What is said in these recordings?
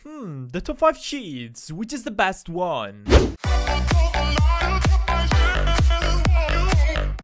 The top 5 cheats, which is the best one?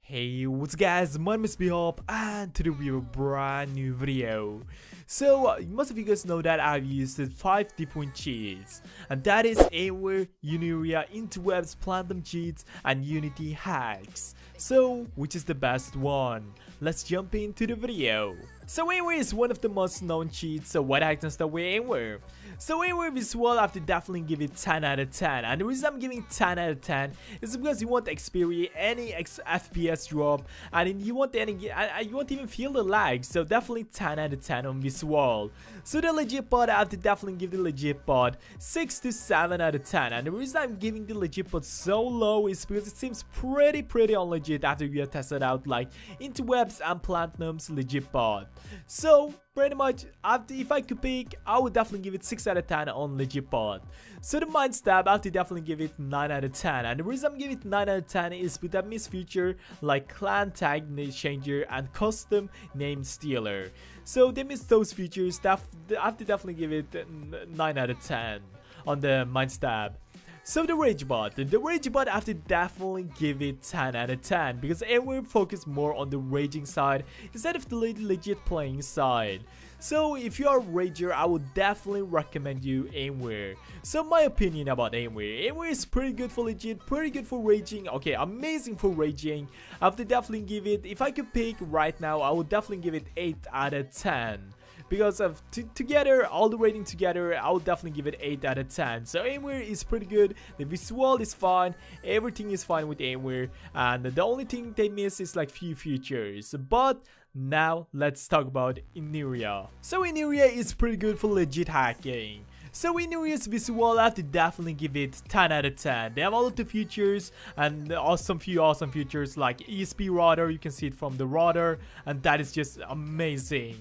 Hey, what's up guys, my name is Bihop and today we have a brand new video. So, most of you guys know that I've used 5 different cheats, and that is Aimware, Unuria, Interwebs, Platinum cheats, and Unity hacks. So, which is the best one? Let's jump into the video. So Aimware is one of the most known cheats, so what happens that with Aimware? So Aimware visual, I have to definitely give it 10 out of 10, and the reason I'm giving 10 out of 10 is because you won't experience any FPS drop, and you won't even feel the lag, so definitely 10 out of 10 on visual. So the legit pod, I have to definitely give the legit pod 6 to 7 out of 10, and the reason I'm giving the legit pod so low is because it seems pretty unlegit after we have tested out like Interwebs and Platinum's legit pod. So pretty much, if I could pick, I would definitely give it 6 out of 10 on legit pod. So the mind stab, I have to definitely give it 9 out of 10, and the reason I'm giving it 9 out of 10 is with that missed feature like clan tag name changer and custom name stealer. So they missed those features. I have to definitely give it 9 out of 10 on the mind stab. So the rage bot, I have to definitely give it 10 out of 10 because Aimware focus more on the raging side instead of the legit playing side. So if you are a rager, I would definitely recommend you Aimware. So my opinion about Aimware is pretty good for legit, pretty good for raging, okay, amazing for raging. I have to definitely give it, if I could pick right now, I would definitely give it 8 out of 10. Because of together, all the rating together, I would definitely give it 8 out of 10. So Aimware is pretty good, the visual is fine, everything is fine with Aimware, and the only thing they miss is like few features. But now let's talk about Unuria. So Unuria is pretty good for legit hacking. So Inuria's visual, I have to definitely give it 10 out of 10. They have all of the features and few awesome features like ESP router, you can see it from the router, and that is just amazing.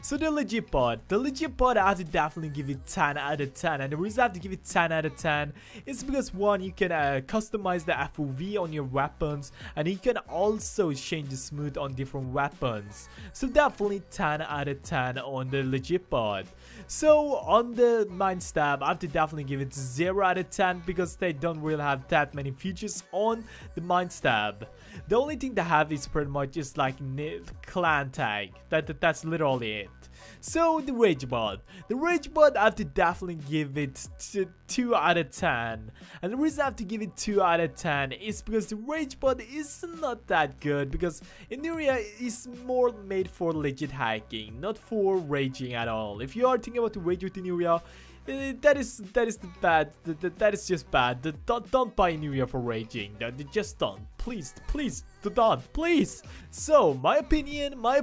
So the legit pod, I have to definitely give it 10 out of 10, and the reason I have to give it 10 out of 10 is because one, you can customize the FOV on your weapons, and you can also change the smooth on different weapons. So definitely 10 out of 10 on the legit pod. So on the mind stab, I have to definitely give it 0 out of 10 because they don't really have that many features on the mind stab. The only thing they have is pretty much just like clan tag. That's literally it. So the rage bot, I have to definitely give it 2 out of 10, and the reason I have to give it 2 out of 10 is because the rage bot is not that good, because Unuria is more made for legit hacking, not for raging at all. If you are thinking about to rage with Unuria, that is bad. That is just bad. Don't buy Unuria for raging. Just don't. Please don't, please. So my opinion about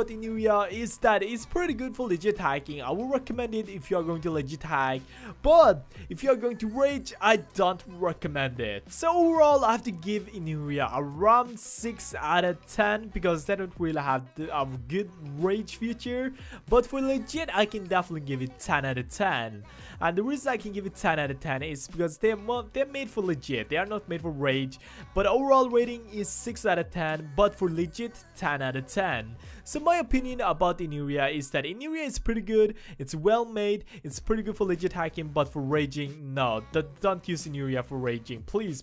Unuria is that it's pretty good for legit hacking. I will recommend it if you are going to legit hack, but if you are going to rage, I don't recommend it. So overall, I have to give Unuria around 6 out of 10 because they don't really have a good rage feature, but for legit, I can definitely give it 10 out of 10. And the reason I can give it 10 out of 10 is because they're made for legit. They are not made for rage, but overall rating is 6 out of 10, but for legit 10 out of 10. So my opinion about Unuria is that Unuria is pretty good, it's well made, it's pretty good for legit hacking, but for raging, no, don't use Unuria for raging, please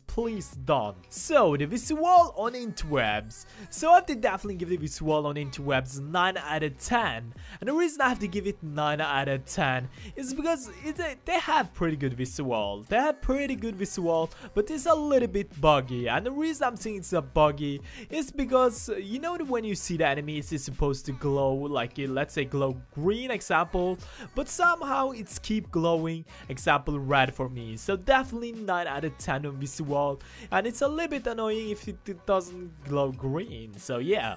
don't. So the visual on Interwebs, so I have to definitely give the visual on Interwebs 9 out of 10, and the reason I have to give it 9 out of 10 is because they have pretty good visual, but it's a little bit buggy, and the reason I'm saying it's a buggy is because you know when you see the enemies is supposed to glow like let's say glow green example, but somehow it's keep glowing example red for me. So definitely 9 out of 10 on visual, and it's a little bit annoying if it doesn't glow green. So yeah.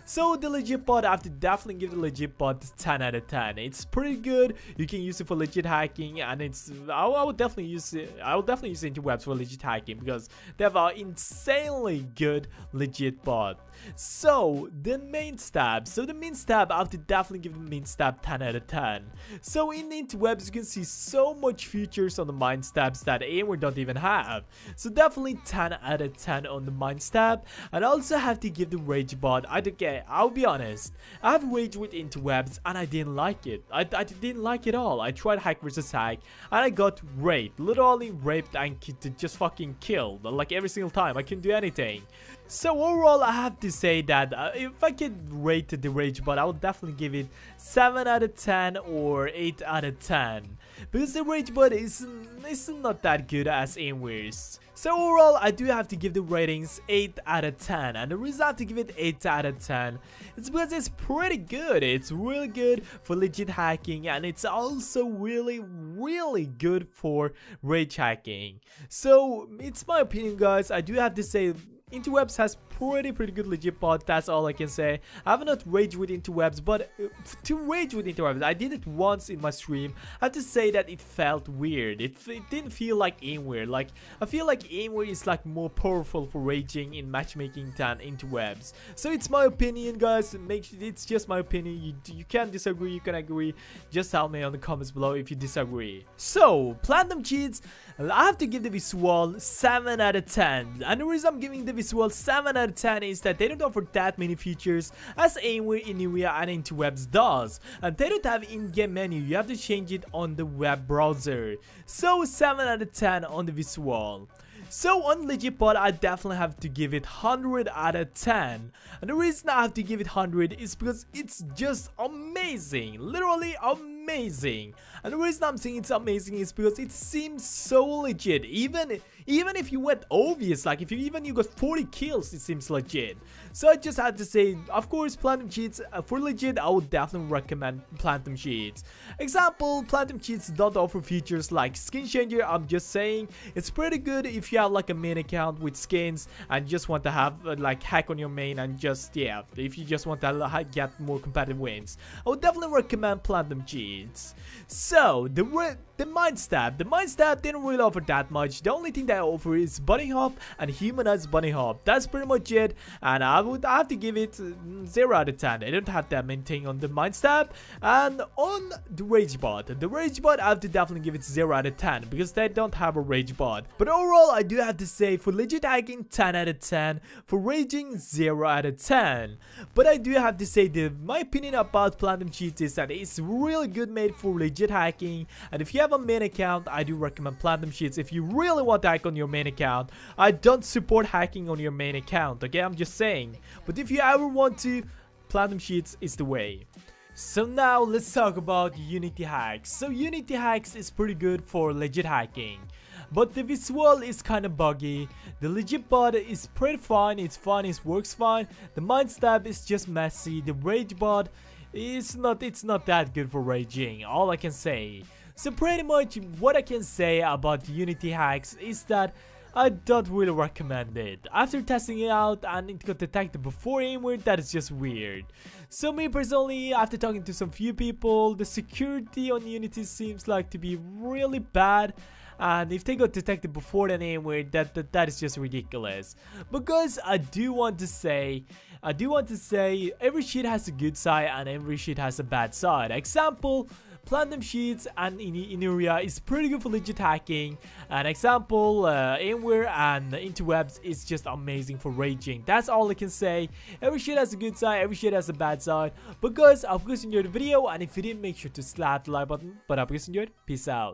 So the legit pod, I have to definitely give the legit pod 10 out of 10. It's pretty good. You can use it for legit hacking, and I would definitely use it. I will definitely use Interwebs for legit hacking because they have an insanely good legit pod. So the main stab. I have to definitely give the main stab 10 out of 10. So in Interwebs, you can see so much features on the mind stabs that Aimware don't even have. So definitely 10 out of 10 on the mind stab. And I also have to give the rage bot. I don't get say, I'll be honest, I've rage with interwebs and I didn't like it. I didn't like it all. I tried hack versus hack and I got raped, literally raped and just fucking killed, like every single time. I couldn't do anything. So overall, I have to say that if I could rate the rage bot, I would definitely give it 7 out of 10 or 8 out of 10. Because the rage bot is not that good as Aimware's. So overall, I do have to give the ratings 8 out of 10. And the reason I have to give it 8 out of 10 is because it's pretty good. It's really good for legit hacking, and it's also really good for rage hacking. So it's my opinion, guys. I do have to say, interwebs has pretty good legit bot. That's all I can say. I have not raged with interwebs, but to rage with interwebs, I did it once in my stream. I have to say that it felt weird. It didn't feel like Aimware. Like, I feel like Aimware is like more powerful for raging in matchmaking than interwebs. So it's my opinion, guys. It's just my opinion. You can disagree, you can agree. Just tell me on the comments below if you disagree. So Platinum Cheats, I have to give the visual 7 out of 10. And the reason I'm giving the visual 7 out of 10 is that they don't offer that many features as Aimware, Inuria, and interwebs does. And they don't have in-game menu. You have to change it on the web browser. So 7 out of 10 on the visual. So on legit bot, I definitely have to give it 100 out of 10. And the reason I have to give it 100 is because it's just amazing. Literally amazing. And the reason I'm saying it's amazing is because it seems so legit. Even if you went obvious, like if you got 40 kills, it seems legit. So I just had to say, of course, Platinum Cheats, for legit, I would definitely recommend Platinum Cheats. Example, Platinum Cheats don't offer features like skin changer. I'm just saying it's pretty good if you have like a main account with skins and just want to have like hack on your main, and just, yeah, if you just want to get more competitive wins, I would definitely recommend Platinum Cheats. So the mind stab didn't really offer that much. The only thing that I offer is bunny hop and humanized bunny hop. That's pretty much it, and I have to give it 0 out of 10. I don't have that many thing on the mind stab. And on the rage bot, I have to definitely give it 0 out of 10 because they don't have a rage bot. But overall, I do have to say, for legit hacking, 10 out of 10. For raging, 0 out of 10. But I do have to say that my opinion about Platinum Cheats is that it's really good made for legit hacking. And if you have a main account, I do recommend Platinum Cheats. If you really want to hack on your main account, I don't support hacking on your main account, okay? I'm just saying. But if you ever want to, Platinum Cheats is the way. So now let's talk about Unity hacks. So Unity hacks is pretty good for legit hacking, but the visual is kind of buggy. The legit bot is pretty fine. It's fine, it works fine. The mind stab is just messy. The rage bot it's not that good for raging, all I can say. So pretty much what I can say about Unity hacks is that I don't really recommend it. After testing it out and it got detected before Aimware, that is just weird. So me personally, after talking to some few people, the security on Unity seems like to be really bad. And if they got detected before the Aimware, that is just ridiculous. Because I do want to say every cheat has a good side and every cheat has a bad side. Example, Platinum Cheats and Inuria is pretty good for legit hacking. An example, Aimware and interwebs is just amazing for raging. That's all I can say. Every shit has a good side, every shit has a bad side. But guys, I hope you guys enjoyed the video, and if you did, make sure to slap the like button. But I hope you guys enjoyed. Peace out.